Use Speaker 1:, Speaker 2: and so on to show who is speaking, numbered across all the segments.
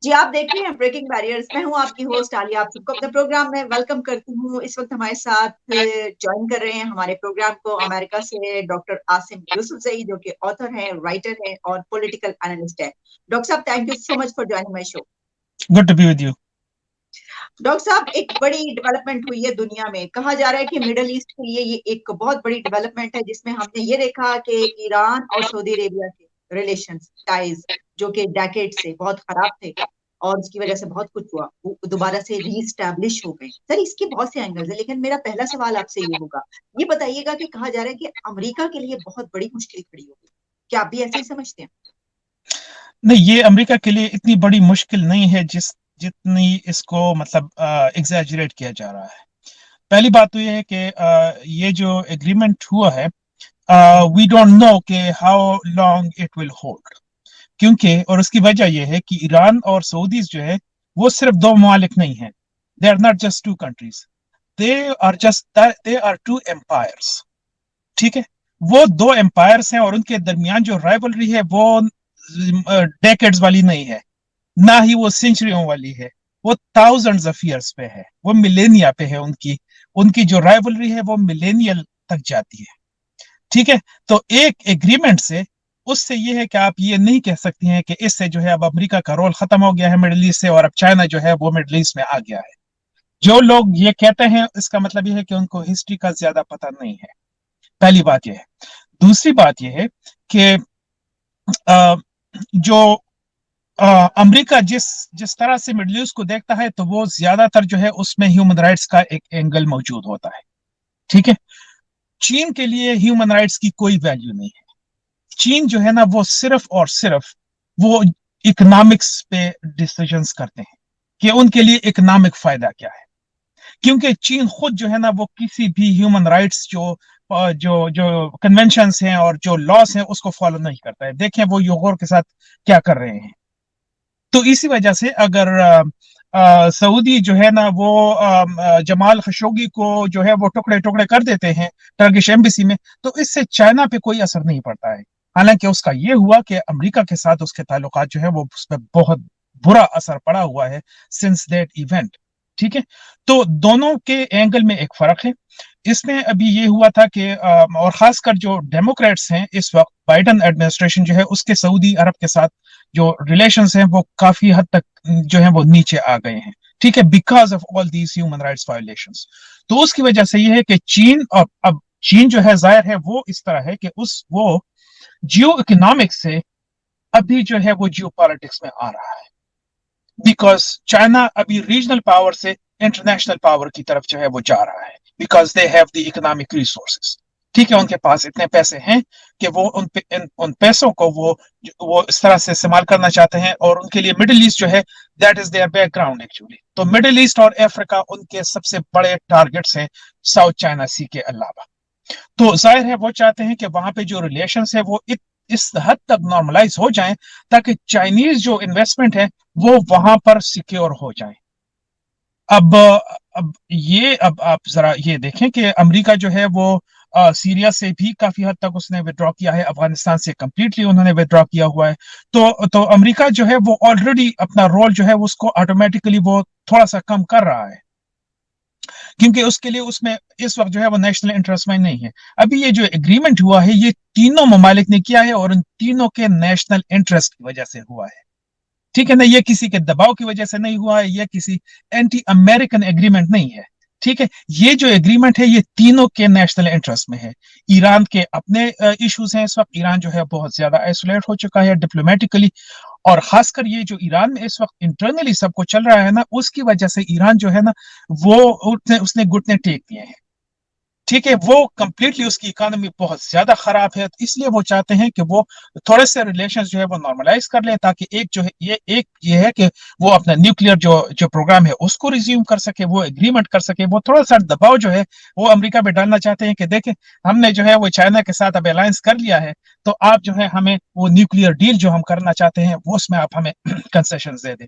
Speaker 1: جی آپ دیکھ رہے ہیں بریکنگ بیریئرز، میں ہوں آپ کی ہوسٹ عالیہ، آپ سب کو اپنے پروگرام میں ویلکم کرتی ہوں۔ اس وقت ہمارے ساتھ جوائن کر رہے ہیں ہمارے پروگرام کو امریکہ سے ڈاکٹر عاصم یوسف زئی، جو کہ آتھر ہیں، رائٹر ہیں اور پولیٹیکل اینالسٹ ہیں۔ ڈاکٹر صاحب thank you so much for joining my show.
Speaker 2: Good to be with you.
Speaker 1: Doctor صاحب ایک بڑی ڈیولپمنٹ ہوئی ہے دنیا میں، کہا جا رہا ہے کہ مڈل ایسٹ کے لیے یہ ایک بہت بڑی ڈیولپمنٹ ہے، جس میں ہم نے یہ دیکھا کہ ایران اور سعودی عربیہ کے ریلیشنز ٹائز جو کہ ڈیکیڈ سے بہت خراب تھے اور اس کی وجہ سے بہت کچھ ہوا، وہ دوبارہ سے ری اسٹیبلش ہو گئے۔ سر اس کے بہت سے اینگلز ہیں، لیکن میرا پہلا سوال آپ سے یہ ہوگا، یہ بتائیے گا کہ کہا جا رہا ہے کہ امریکہ کے لیے بہت بڑی مشکل کھڑی ہوگی، کیا آپ بھی ایسے ہی سمجھتے ہیں؟
Speaker 2: نہیں، یہ امریکہ کے لیے اتنی بڑی مشکل نہیں ہے جتنی اس کو مطلب ایگزیجریٹ کیا جا رہا ہے۔ پہلی بات تو یہ ہے کہ یہ جو ایگریمنٹ ہوا ہے، وی ڈونٹ نو کہ how long it will hold, کیونکہ اور اس کی وجہ یہ ہے کہ ایران اور سعودیز جو ہے وہ صرف دو ممالک نہیں ہیں، they are not just two countries, they are two empires. ٹھیک ہے، وہ دو امپائرس ہیں اور ان کے درمیان جو رائیولری ہے وہ ڈیکیڈز والی نہیں ہے، نہ ہی وہ سینچریوں والی ہے، وہ تھاؤزنڈز آف ایئرس پہ ہے، وہ ملینیا پہ ہے۔ ان کی جو رائیولری ہے وہ ملینیل تک جاتی ہے۔ ٹھیک ہے، تو ایک ایگریمنٹ سے اس سے یہ ہے کہ آپ یہ نہیں کہہ سکتی ہیں کہ اس سے جو ہے اب امریکہ کا رول ختم ہو گیا ہے مڈل ایسٹ سے اور اب چائنا جو ہے وہ مڈل ایسٹ میں آ گیا ہے۔ جو لوگ یہ کہتے ہیں اس کا مطلب یہ ہے کہ ان کو ہسٹری کا زیادہ پتہ نہیں ہے، پہلی بات یہ ہے۔ دوسری بات یہ ہے کہ جو امریکہ جس طرح سے مڈل ایسٹ کو دیکھتا ہے تو وہ زیادہ تر جو ہے اس میں ہیومن رائٹس کا ایک اینگل موجود ہوتا ہے۔ ٹھیک ہے، چین کے لیے ہیومن رائٹس کی کوئی ویلیو نہیں ہے۔ چین جو ہے نا وہ صرف اور صرف وہ اکنامکس پہ ڈیسیژنز کرتے ہیں کہ ان کے لیے اکنامک فائدہ کیا ہے، کیونکہ چین خود جو ہے نا وہ کسی بھی ہیومن رائٹس جو کنونشنز ہیں اور جو لاس ہیں اس کو فالو نہیں کرتا ہے۔ دیکھیں وہ یوغور کے ساتھ کیا کر رہے ہیں۔ تو اسی وجہ سے اگر سعودی جو ہے نا وہ جمال خشوگی کو جو ہے وہ ٹکڑے ٹکڑے کر دیتے ہیں ٹرکش ایمبیسی میں، تو اس سے چائنا پہ کوئی اثر نہیں پڑتا ہے۔ حالانکہ اس کا یہ ہوا کہ امریکہ کے ساتھ اس کے تعلقات جو ہے وہ اس پہ بہت برا اثر پڑا ہوا ہے سنس دیٹ ایونٹ۔ ٹھیک ہے، تو دونوں کے اینگل میں ایک فرق ہے۔ اس میں ابھی یہ ہوا تھا کہ اور خاص کر جو ڈیموکریٹس ہیں اس وقت، بائیڈن ایڈمنسٹریشن جو ہے اس کے سعودی عرب کے ساتھ جو ریلیشنز ہیں وہ کافی حد تک جو ہے وہ نیچے آ گئے ہیں۔ ٹھیک ہے، because of all these human rights violations. تو اس کی وجہ سے یہ ہے کہ چین، اور اب چین جو ہے ظاہر ہے وہ اس طرح ہے کہ وہ جیو اکنامکس سے ابھی جو ہے وہ جیو پالیٹکس میں آ رہا ہے، بیکاز چائنا ابھی ریجنل پاور سے انٹرنیشنل پاور کی طرف جو ہے وہ جا رہا ہے، because they have the economic resources. ٹھیک ہے، ان کے پاس اتنے پیسے ہیں کہ وہ ان پیسوں کو وہ اس طرح سے استعمال کرنا چاہتے ہیں، اور ان کے لیے مڈل ایسٹ جو ہے that is there back ground actually. تو مڈل ایسٹ اور افریقہ ان کے سب سے بڑے ٹارگٹس ہیں ساؤتھ چائنا سی کے علاوہ۔ تو ظاہر ہے وہ چاہتے ہیں کہ وہاں پہ جو ریلیشنز ہیں وہ اس حد تک نارملائز ہو جائیں تاکہ چائنیز جو انویسٹمنٹ ہے وہ وہاں پر سیکیور ہو جائیں۔ اب آپ ذرا یہ دیکھیں کہ امریکہ جو ہے وہ سیریا سے بھی کافی حد تک اس نے وڈرا کیا ہے، افغانستان سے کمپلیٹلی انہوں نے وڈرا کیا ہوا ہے۔ تو امریکہ جو ہے وہ آلریڈی اپنا رول جو ہے اس کو آٹومیٹکلی وہ تھوڑا سا کم کر رہا ہے، کیونکہ اس کے لیے اس میں اس وقت جو ہے وہ نیشنل انٹرسٹ میں نہیں ہے۔ ابھی یہ جو ایگریمنٹ ہوا ہے یہ تینوں ممالک نے کیا ہے اور ان تینوں کے نیشنل انٹرسٹ کی وجہ سے ہوا ہے۔ ٹھیک ہے نا، یہ کسی کے دباؤ کی وجہ سے نہیں ہوا ہے، یہ کسی اینٹی امریکن ایگریمنٹ نہیں ہے۔ ٹھیک ہے، یہ جو ایگریمنٹ ہے یہ تینوں کے نیشنل انٹرسٹ میں ہے۔ ایران کے اپنے ایشوز ہیں، اس وقت ایران جو ہے بہت زیادہ آئسولیٹ ہو چکا ہے ڈپلومیٹیکلی، اور خاص کر یہ جو ایران میں اس وقت انٹرنلی سب کو چل رہا ہے نا، اس کی وجہ سے ایران جو ہے نا وہ اس نے گھٹنے ٹیک دیے ہیں۔ ٹھیک ہے، وہ کمپلیٹلی اس کی اکانومی بہت زیادہ خراب ہے، اس لیے وہ چاہتے ہیں کہ وہ تھوڑے سے ریلیشنز جو ہے وہ نارملائز کر لیں، تاکہ ایک جو ہے یہ ہے کہ وہ اپنا نیوکلیئر جو پروگرام ہے اس کو ریزیوم کر سکے، وہ ایگریمنٹ کر سکے۔ وہ تھوڑا سا دباؤ جو ہے وہ امریکہ پہ ڈالنا چاہتے ہیں کہ دیکھیں ہم نے جو ہے وہ چائنا کے ساتھ اب الائنس کر لیا ہے، تو آپ جو ہے ہمیں وہ نیوکلیئر ڈیل جو ہم کرنا چاہتے ہیں وہ اس میں آپ ہمیں کنسیشنز دے دیں۔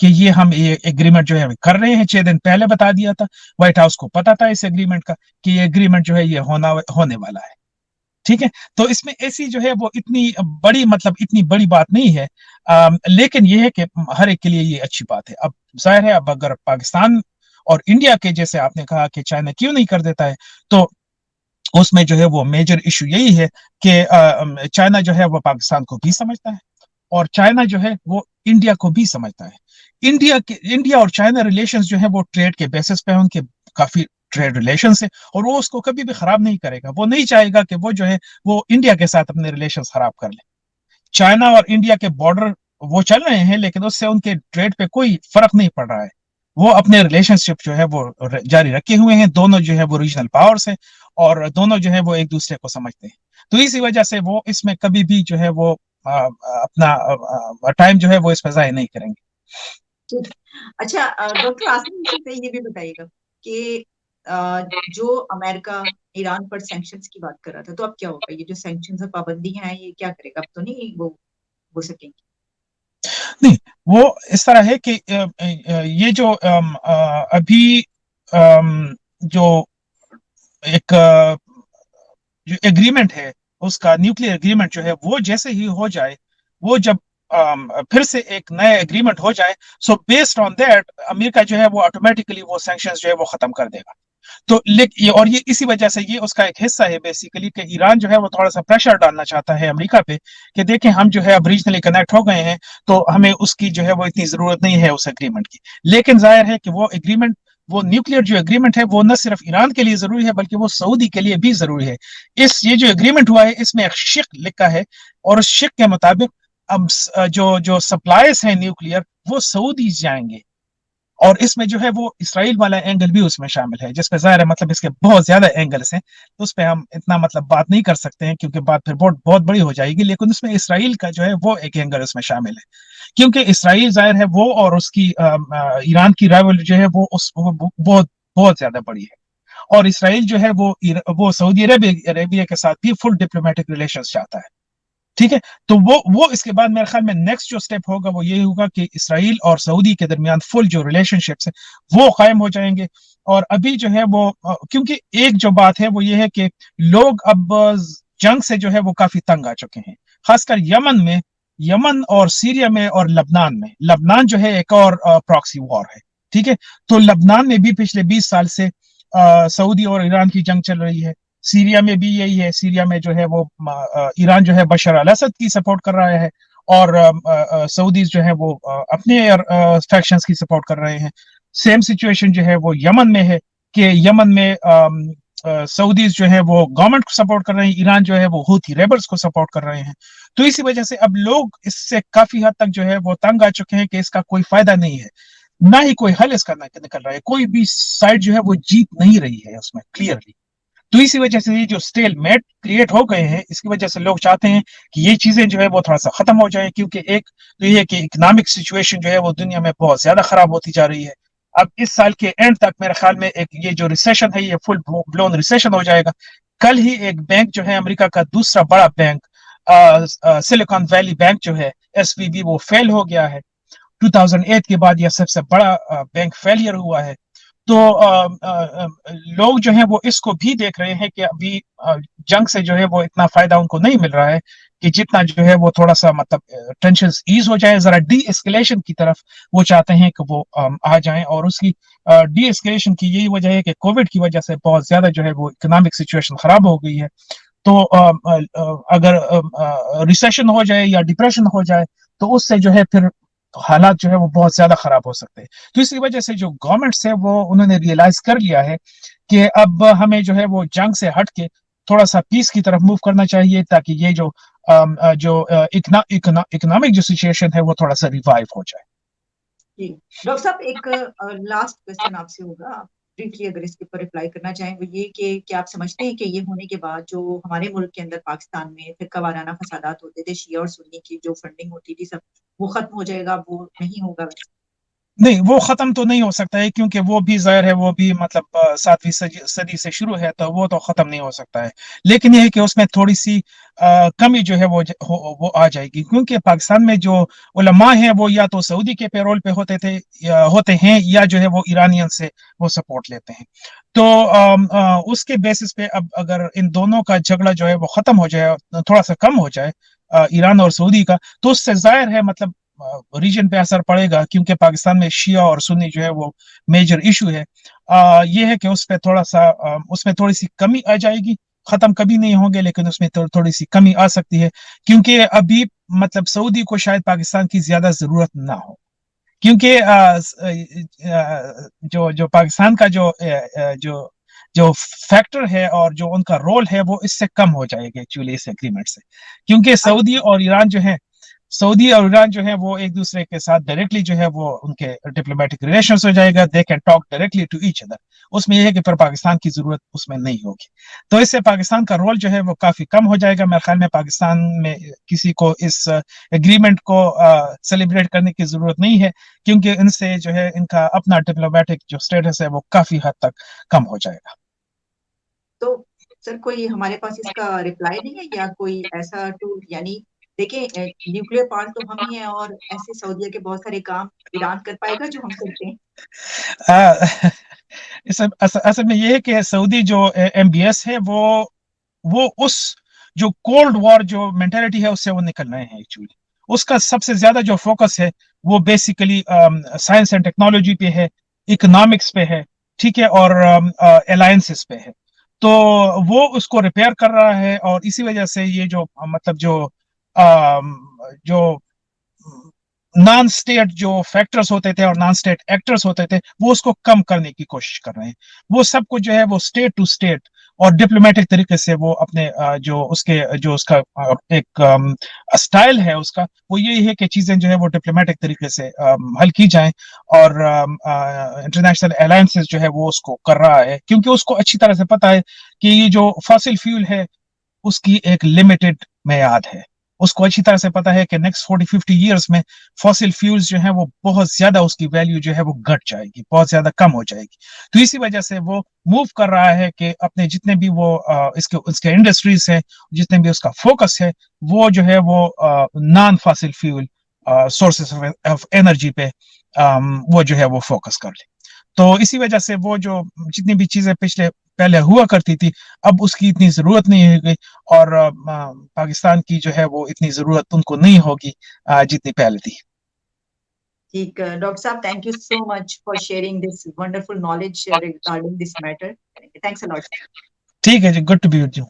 Speaker 2: کہ یہ ہم ایگریمنٹ جو ہے کر رہے ہیں. 6 دن پہلے بتا دیا تھا, وائٹ ہاؤس کو پتا تھا اس ایگریمنٹ کا کہ یہ ایگریمنٹ جو ہے یہ ہونے والا ہے. ٹھیک ہے, تو اس میں ایسی جو ہے وہ اتنی بڑی بات نہیں ہے, لیکن یہ ہے کہ ہر ایک کے لیے یہ اچھی بات ہے. اب ظاہر ہے, اب اگر پاکستان اور انڈیا کے جیسے آپ نے کہا کہ چائنا کیوں نہیں کر دیتا ہے, تو اس میں جو ہے وہ میجر ایشو یہی ہے کہ چائنا جو ہے وہ پاکستان کو بھی سمجھتا ہے, اور چائنا جو ہے وہ انڈیا کو بھی سمجھتا ہے. انڈیا اور چائنا ریلیشنز جو ہے وہ ٹریڈ کے بیسس پہ ان کے کافی ٹریڈ ریلیشنز ہیں, اور وہ اس کو کبھی بھی خراب نہیں کرے گا. وہ نہیں چاہے گا کہ وہ جو ہے وہ انڈیا کے ساتھ اپنے ریلیشنز خراب کر لے. چائنا اور انڈیا کے بارڈر وہ چل رہے ہیں, لیکن اس سے ان کے ٹریڈ پہ کوئی فرق نہیں پڑ رہا ہے. وہ اپنے ریلیشن شپ جو ہے وہ جاری رکھے ہوئے ہیں. دونوں جو ہے وہ ریجنل پاورز ہیں, اور دونوں جو ہے وہ ایک دوسرے کو سمجھتے ہیں. تو اسی وجہ سے وہ اس میں کبھی بھی جو ہے وہ اپنا ٹائم جو ہے وہ اس پہ ضائع نہیں کریں گے.
Speaker 1: اچھا ڈاکٹر آصف سے یہ بھی بتائیے گا کہ جو امریکہ ایران پر سینکشنز کی بات کر رہا تھا, تو اب کیا ہوگا؟ یہ جو سینکشنز اور پابندیاں ہیں یہ کیا کرے گا؟ اب تو نہیں وہ ہو سکیں گے.
Speaker 2: نہیں, وہ اس طرح ہے کہ یہ جو ابھی جو ایک جو ایگریمنٹ ہے, اس کا نیوکلیئر ایگریمنٹ جو ہے وہ جیسے ہی ہو جائے, وہ جب پھر سے ایک نیا ایگریمنٹ ہو جائے, سو بیسڈ آن دیٹ امریکہ جو ہے وہ آٹومیٹکلی وہ سینکشنز جو ہے وہ ختم کر دے گا. تو اور یہ اسی وجہ سے یہ اس کا ایک حصہ ہے بیسیکلی کہ ایران جو ہے وہ تھوڑا سا پریشر ڈالنا چاہتا ہے امریکہ پہ کہ دیکھیں ہم جو ہے اب ریجنلی کنیکٹ ہو گئے ہیں, تو ہمیں اس کی جو ہے وہ اتنی ضرورت نہیں ہے اس ایگریمنٹ کی. لیکن ظاہر ہے کہ وہ ایگریمنٹ, وہ نیوکلیئر جو ایگریمنٹ ہے وہ نہ صرف ایران کے لیے ضروری ہے بلکہ وہ سعودی کے لیے بھی ضروری ہے. یہ جو ایگریمنٹ ہوا ہے اس میں ایک شق لکھا ہے, اور اس شق کے مطابق اب جو سپلائز ہیں نیوکلیئر وہ سعودی جائیں گے, اور اس میں جو ہے وہ اسرائیل والا اینگل بھی اس میں شامل ہے, جس پہ ظاہر ہے مطلب اس کے بہت زیادہ اینگلز ہیں. اس پہ ہم اتنا بات نہیں کر سکتے ہیں کیونکہ بات پھر بہت بڑی ہو جائے گی. لیکن اس میں اسرائیل کا جو ہے وہ ایک اینگل اس میں شامل ہے, کیونکہ اسرائیل ظاہر ہے وہ اور اس کی ایران کی رائول جو ہے وہ بہت زیادہ بڑی ہے, اور اسرائیل جو ہے وہ سعودی عربیہ کے ساتھ بھی فل ڈپلومیٹک ریلیشنز چاہتا ہے. ٹھیک ہے, تو وہ اس کے بعد میرے خیال میں نیکسٹ جو سٹیپ ہوگا وہ یہی ہوگا کہ اسرائیل اور سعودی کے درمیان فل جو ریلیشن شپس ہیں وہ قائم ہو جائیں گے. اور ابھی جو ہے وہ کیونکہ ایک جو بات ہے وہ یہ ہے کہ لوگ اب جنگ سے جو ہے وہ کافی تنگ آ چکے ہیں, خاص کر یمن اور سیریا میں اور لبنان جو ہے ایک اور پراکسی وار ہے. ٹھیک ہے, تو لبنان میں بھی پچھلے 20 سال سے سعودی اور ایران کی جنگ چل رہی ہے. سیریا میں بھی یہی ہے, سیریا میں جو ہے وہ ایران جو ہے بشار الاسد کی سپورٹ کر رہا ہے, اور سعودیز جو ہے وہ اپنے فیکشنز کی سپورٹ کر رہے ہیں. سیم سچویشن جو ہے وہ یمن میں ہے کہ یمن میں سعودیز جو ہے وہ گورنمنٹ کو سپورٹ کر رہے ہیں, ایران جو ہے وہ ہوتی ریبلز کو سپورٹ کر رہے ہیں. تو اسی وجہ سے اب لوگ اس سے کافی حد تک جو ہے وہ تنگ آ چکے ہیں کہ اس کا کوئی فائدہ نہیں ہے, نہ ہی کوئی حل اس کا نکل رہا ہے. کوئی بھی سائڈ جو ہے وہ جیت نہیں رہی ہے اس میں کلیئرلی. تو اسی وجہ سے یہ جو سٹیل میٹ کریٹ ہو گئے ہیں, اس کی وجہ سے لوگ چاہتے ہیں کہ یہ چیزیں جو ہے وہ تھوڑا سا ختم ہو جائیں, کیونکہ ایک تو یہ ہے کہ اکنامک سچویشن جو ہے وہ دنیا میں بہت زیادہ خراب ہوتی جا رہی ہے. اب اس سال کے اینڈ تک میرے خیال میں ایک یہ جو ریسیشن ہے یہ فل بلون ریسیشن ہو جائے گا. کل ہی ایک بینک جو ہے امریکہ کا دوسرا بڑا بینک سلیکن ویلی بینک جو ہے SVB وہ فیل ہو گیا ہے. 2008 کے بعد یہ سب سے بڑا بینک فیلئر ہوا ہے. تو لوگ جو ہیں وہ اس کو بھی دیکھ رہے ہیں کہ ابھی جنگ سے جو ہے وہ اتنا فائدہ ان کو نہیں مل رہا ہے کہ جتنا جو ہے وہ تھوڑا سا ٹینشنز ایز ہو جائے, ذرا ڈی اسکیلیشن کی طرف وہ چاہتے ہیں کہ وہ آ جائیں. اور اس کی ڈی اسکیلیشن کی یہی وجہ ہے کہ کووڈ کی وجہ سے بہت زیادہ جو ہے وہ اکنامک سچویشن خراب ہو گئی ہے. تو اگر ریسیشن ہو جائے یا ڈپریشن ہو جائے تو اس سے جو ہے پھر حالات جو ہے وہ بہت زیادہ خراب ہو سکتے ہیں. تو اس کی وجہ سے جو گورنمنٹس ہے وہ انہوں نے ریئلائز کر لیا ہے کہ اب ہمیں جو ہے وہ جنگ سے ہٹ کے تھوڑا سا پیس کی طرف موو کرنا چاہیے, تاکہ یہ جو اکنامک جو سچویشن ہے وہ تھوڑا سا ریوائیو ہو جائے.
Speaker 1: جی ڈاکٹر صاحب, ایک لاسٹ کوسچن آپ سے ہوگا, بریفلی اگر اس کے اوپر رپلائی کرنا چاہیں, وہ یہ کہ کیا آپ سمجھتے ہیں کہ یہ ہونے کے بعد جو ہمارے ملک کے اندر پاکستان میں فرقہ وارانہ فسادات ہوتے تھے, شیعہ اور سنی کی جو فنڈنگ ہوتی تھی سب وہ ختم ہو جائے گا, وہ نہیں ہوگا؟
Speaker 2: نہیں وہ ختم تو نہیں ہو سکتا ہے کیونکہ وہ بھی ظاہر ہے وہ بھی مطلب 7ویں صدی سے شروع ہے تو وہ ختم نہیں ہو سکتا ہے، لیکن یہ ہے کہ اس میں تھوڑی سی کمی جو ہے وہ آ جائے گی، کیونکہ پاکستان میں جو علماء ہیں وہ یا تو سعودی کے پیرول پہ ہوتے ہیں یا جو ہے وہ ایرانین سے وہ سپورٹ لیتے ہیں، تو اس کے بیسس پہ اب اگر ان دونوں کا جھگڑا جو ہے وہ ختم ہو جائے، تھوڑا سا کم ہو جائے ایران اور سعودی کا، تو اس سے ظاہر ہے مطلب ریجن پہ اثر پڑے گا، کیونکہ پاکستان میں شیعہ اور سنی جو ہے وہ میجر ایشو ہے، یہ ہے کہ اس پہ اس میں تھوڑی سی کمی آ جائے گی، ختم کبھی نہیں ہوں گے لیکن اس میں تھوڑی سی کمی آ سکتی ہے، کیونکہ ابھی مطلب سعودی کو شاید پاکستان کی زیادہ ضرورت نہ ہو، کیونکہ جو پاکستان کا جو فیکٹر ہے اور جو ان کا رول ہے وہ اس سے کم ہو جائے گا ایکچولی اس ایگریمنٹ سے، کیونکہ سعودی اور ایران جو ہے وہ ایک دوسرے کے ساتھ ڈائریکٹلی جو ہے وہ ان کے ڈپلومیٹک ریلیشنز ہو جائے گا، they can talk directly to each other, اس میں یہ ہے کہ پھر پاکستان کی ضرورت اس میں نہیں ہوگی، تو اس سے پاکستان کا رول جو ہے وہ کافی کم ہو جائے گا، میرے خیال میں پاکستان میں کسی کو اس ایگریمنٹ کو سیلیبریٹ کرنے کی ضرورت نہیں ہے، کیونکہ ان سے جو ہے ان کا اپنا ڈپلومیٹک جو اسٹیٹس ہے وہ کافی حد تک کم ہو جائے گا۔
Speaker 1: تو سر کوئی ہمارے پاس اس کا ریپلائی نہیں ہے یا کوئی ایسا ٹول، یعنی دیکھیں نیوکلیر پارٹ تو ہم ہی ہیں اور ایسے سعودیہ کے بہت سارے کام ایران کر پائے گا جو ہم کرتے ہیں؟
Speaker 2: اصل میں یہ ہے کہ سعودی جو MBS ہے وہ اس جو کولڈ وار جو مینٹلٹی ہے اس سے وہ نکل رہے ہیں ایکچولی، اس کا سب سے زیادہ جو فوکس ہے وہ بیسیکلی سائنس اینڈ ٹیکنالوجی پہ ہے، اکنامکس پہ ہے، ٹھیک ہے، اور الائنسز پہ ہے، تو وہ اس کو ریپیئر کر رہا ہے، اور اسی وجہ سے یہ جو مطلب جو نان اسٹیٹ جو فیکٹرز ہوتے تھے اور نان اسٹیٹ ایکٹرز ہوتے تھے وہ اس کو کم کرنے کی کوشش کر رہے ہیں، وہ سب کچھ جو ہے وہ اسٹیٹ ٹو اسٹیٹ اور ڈپلومیٹک طریقے سے وہ اپنے جو اس کا ایک اسٹائل ہے اس کا، وہ یہی ہے کہ چیزیں جو ہے وہ ڈپلومیٹک طریقے سے حل کی جائیں، اور انٹرنیشنل الائنسز جو ہے وہ اس کو کر رہا ہے، کیونکہ اس کو اچھی طرح سے پتا ہے کہ یہ جو فاسل فیول ہے اس کی ایک لمیٹڈ میعاد ہے، اس کو اچھی طرح سے پتا ہے کہ نیکسٹ 40-50 ایئرس میں فاسل فیولز جو ہیں وہ بہت زیادہ اس کی ویلیو جو ہے وہ گھٹ جائے گی، بہت زیادہ کم ہو جائے گی، تو اسی وجہ سے وہ موو کر رہا ہے کہ اپنے جتنے بھی وہ اس کے انڈسٹریز ہیں، جتنے بھی اس کا فوکس ہے وہ جو ہے وہ naan fossil fuel sources of energy پہ وہ جو ہے وہ فوکس کر لے، تو اسی وجہ سے وہ جو جتنی بھی چیزیں پہلے ہوا کرتی تھی اب اس کی اتنی ضرورت نہیں ہوگی، اور پاکستان کی جو ہے وہ اتنی ضرورت ان کو نہیں ہوگی جتنی پہلے تھی۔
Speaker 1: ٹھیک ڈاکٹر صاحب، thank you so much for sharing this wonderful knowledge regarding this matter, thanks a lot.
Speaker 2: ٹھیک ہے جی، good to be with you.